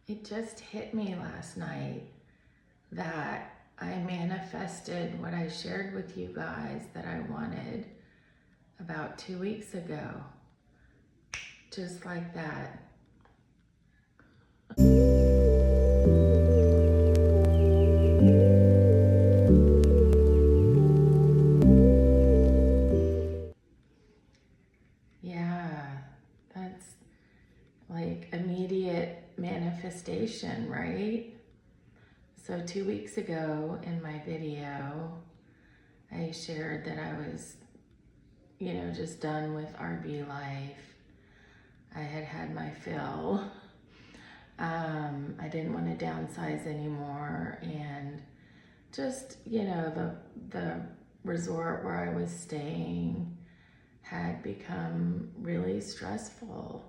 It just hit me last night that I manifested what I shared with you guys that I wanted about 2 weeks ago. Just like that. Yeah, that's like immediate manifestation, right? So 2 weeks ago in my video, I shared that I was, just done with RV life. I had had my fill. I didn't want to downsize anymore, and just, the resort where I was staying had become really stressful,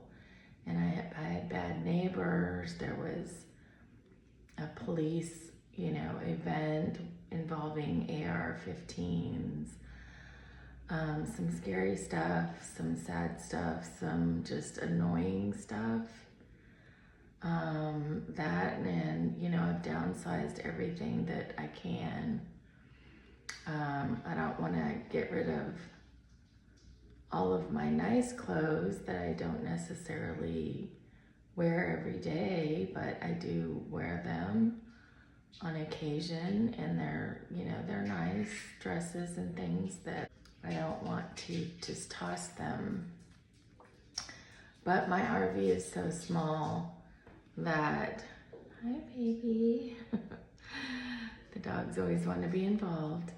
and I had bad neighbors. There was a police, event involving AR-15s, some scary stuff, some sad stuff, some just annoying stuff. That and, I've downsized everything that I can. I don't want to get rid of all of my nice clothes that I don't necessarily wear every day, but I do wear them on occasion, and they're nice dresses and things that I don't want to just toss them. But my RV is so small that, hi baby, the dogs always want to be involved.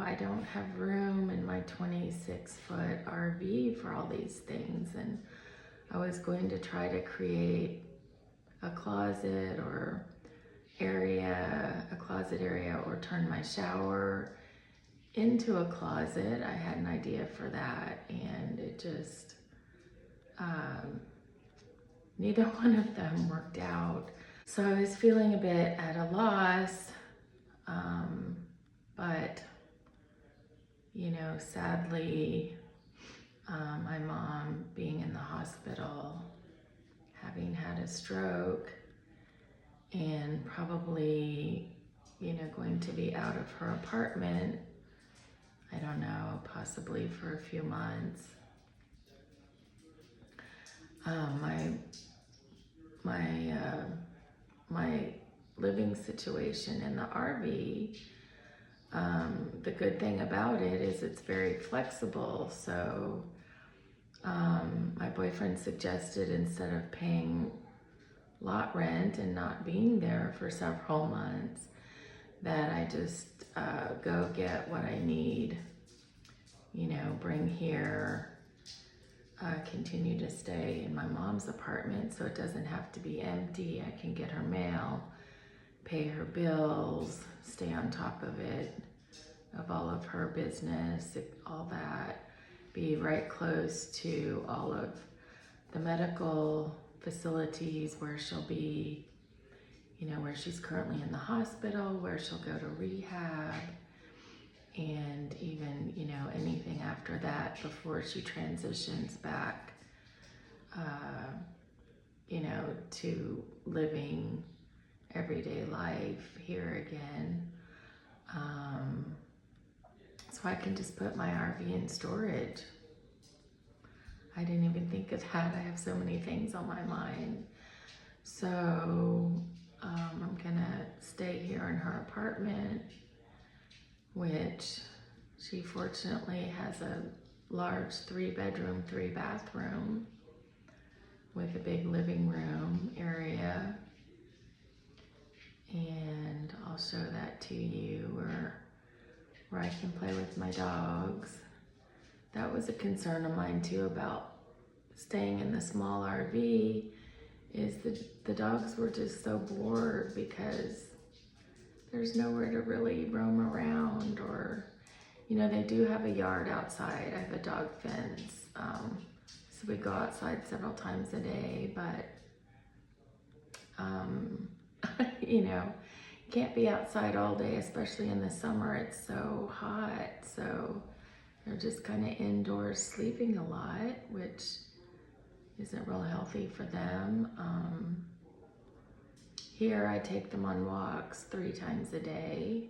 I don't have room in my 26-foot RV for all these things, and I was going to try to create a closet area, or turn my shower into a closet. I had an idea for that, and it just, neither one of them worked out. So I was feeling a bit at a loss, but sadly, my mom being in the hospital, having had a stroke, and probably, going to be out of her apartment, I don't know, possibly for a few months. My living situation in the RV, the good thing about it is it's very flexible. So my boyfriend suggested, instead of paying lot rent and not being there for several months, that I just go get what I need, bring here, continue to stay in my mom's apartment so it doesn't have to be empty. I can get her mail, pay her bills, stay on top of it, of all of her business, all that, be right close to all of the medical facilities where she'll be, where she's currently in the hospital, where she'll go to rehab, and even, anything after that before she transitions back, to living everyday life here again. So I can just put my RV in storage. I didn't even think of that. I have so many things on my mind. So I'm gonna stay here in her apartment, which she fortunately has a large 3-bedroom, 3-bathroom with a big living room area. And I'll show that to you, where I can play with my dogs. That was a concern of mine too about staying in the small RV, is the dogs were just so bored because there's nowhere to really roam around, or, they do have a yard outside. I have a dog fence, so we go outside several times a day, but, can't be outside all day, especially in the summer. It's so hot, so they're just kind of indoors sleeping a lot, which isn't real healthy for them. Here I take them on walks 3 times a day,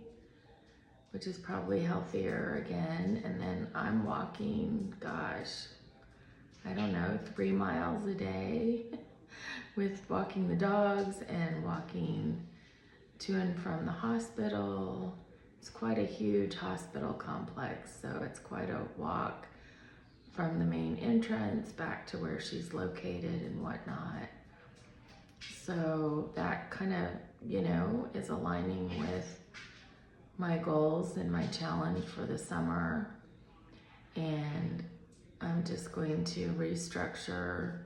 which is probably healthier again. And then I'm walking, gosh, I don't know, 3 miles a day with walking the dogs and walking to and from the hospital. It's quite a huge hospital complex, so it's quite a walk from the main entrance back to where she's located and whatnot. So that kind of, you know, is aligning with my goals and my challenge for the summer. And I'm just going to restructure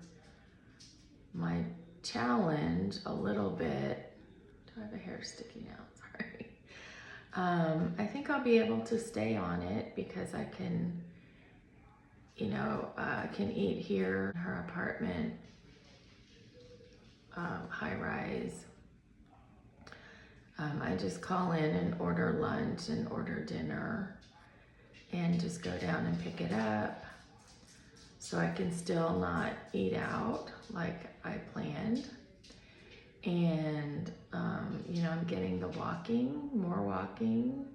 my challenge a little bit. Do I have a hair sticking out? Sorry. I think I'll be able to stay on it because I can, you know, can eat here in her apartment, high rise. I just call in and order lunch and order dinner and just go down and pick it up. So I can still not eat out like I planned. And, you know, I'm getting the walking, more walking.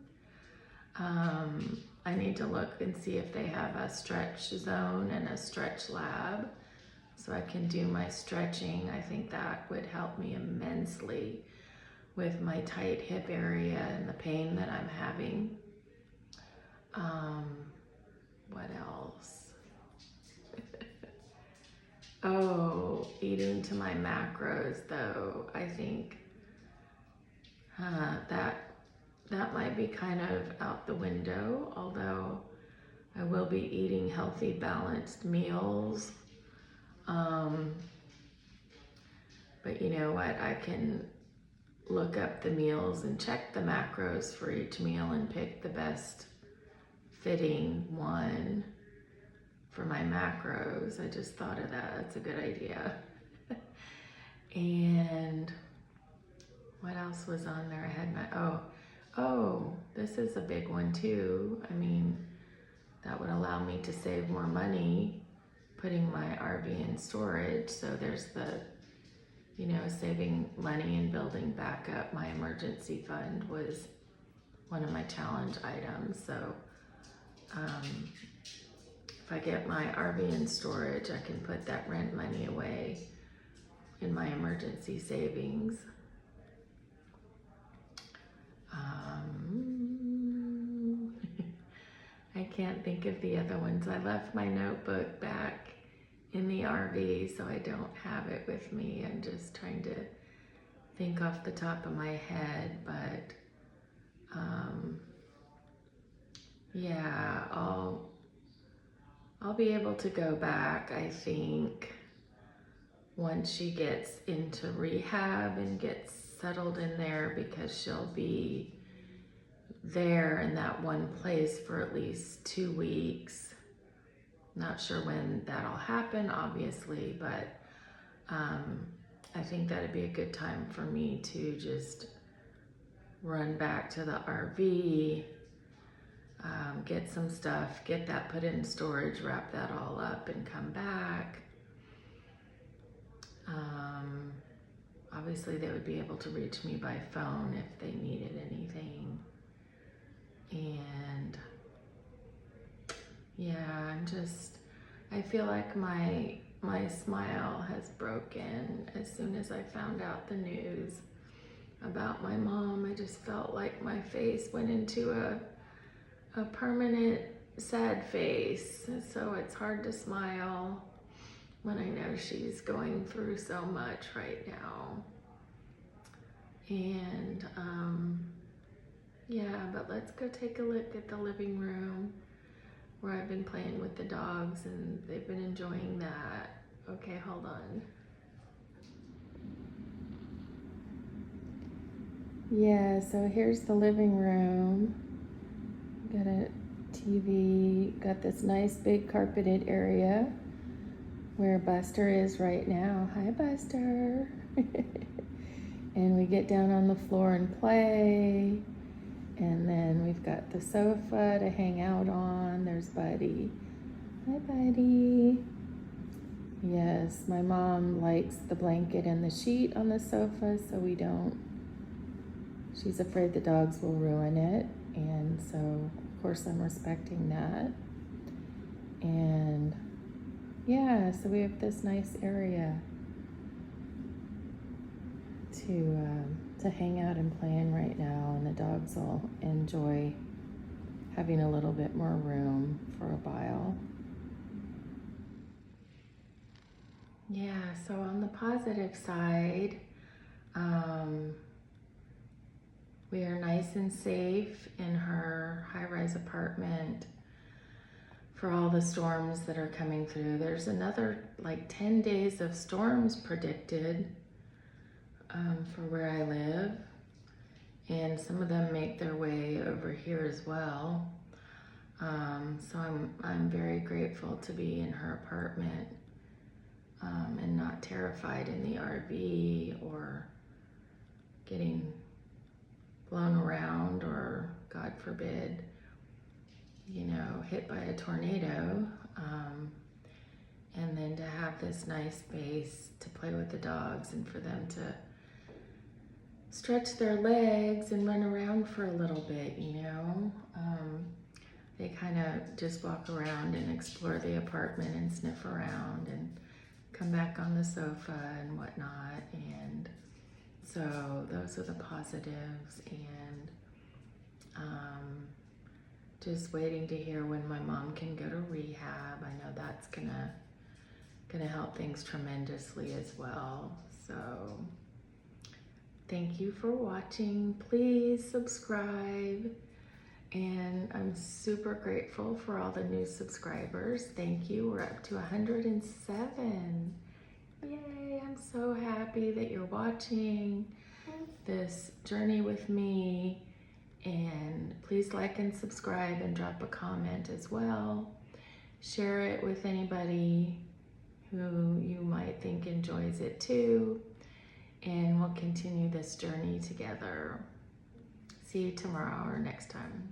I need to look and see if they have a stretch zone and a stretch lab so I can do my stretching. I think that would help me immensely with my tight hip area and the pain that I'm having. What else? Oh, eating to my macros though. I think that might be kind of out the window, although I will be eating healthy, balanced meals. But you know what? I can look up the meals and check the macros for each meal and pick the best fitting one for my macros. I just thought of that. That's a good idea. And what else was on there? I had my, oh, this is a big one too. I mean, that would allow me to save more money putting my RV in storage. So there's the, you know, saving money and building back up my emergency fund was one of my challenge items. So if I get my RV in storage, I can put that rent money away in my emergency savings. I can't think of the other ones. I left my notebook back in the RV, so I don't have it with me. I'm just trying to think off the top of my head, but yeah, I'll be able to go back, I think, once she gets into rehab and gets settled in there, because she'll be there in that one place for at least 2 weeks. Not sure when that'll happen, obviously, but I think that'd be a good time for me to just run back to the RV, get some stuff, get that put in storage, wrap that all up, and come back. Obviously, they would be able to reach me by phone if they needed anything. And yeah, I feel like my smile has broken as soon as I found out the news about my mom. I just felt like my face went into a permanent sad face. And so it's hard to smile when I know she's going through so much right now. And yeah, but let's go take a look at the living room where I've been playing with the dogs and they've been enjoying that. Okay, hold on. Yeah, so here's the living room. Got a TV, got this nice big carpeted area where Buster is right now. Hi, Buster. And we get down on the floor and play. And then we've got the sofa to hang out on. There's Buddy. Hi, Buddy. Yes, my mom likes the blanket and the sheet on the sofa, so we don't. She's afraid the dogs will ruin it, and so of course I'm respecting that. And yeah, so we have this nice area to hang out and play in right now, and the dogs will enjoy having a little bit more room for a while. Yeah, so on the positive side, we are nice and safe in her high-rise apartment for all the storms that are coming through. There's another like 10 days of storms predicted for where I live, and some of them make their way over here as well. So I'm very grateful to be in her apartment and not terrified in the RV or getting blown around or, God forbid, you know, hit by a tornado. And then to have this nice space to play with the dogs and for them to stretch their legs and run around for a little bit, you know. They kind of just walk around and explore the apartment and sniff around and come back on the sofa and whatnot. And so those are the positives. And just waiting to hear when my mom can go to rehab. I know that's gonna help things tremendously as well. So thank you for watching. Please subscribe. And I'm super grateful for all the new subscribers. Thank you. We're up to 107. Yay, I'm so happy that you're watching this journey with me. And please like and subscribe and drop a comment as well. Share it with anybody who you might think enjoys it too. And we'll continue this journey together. See you tomorrow or next time.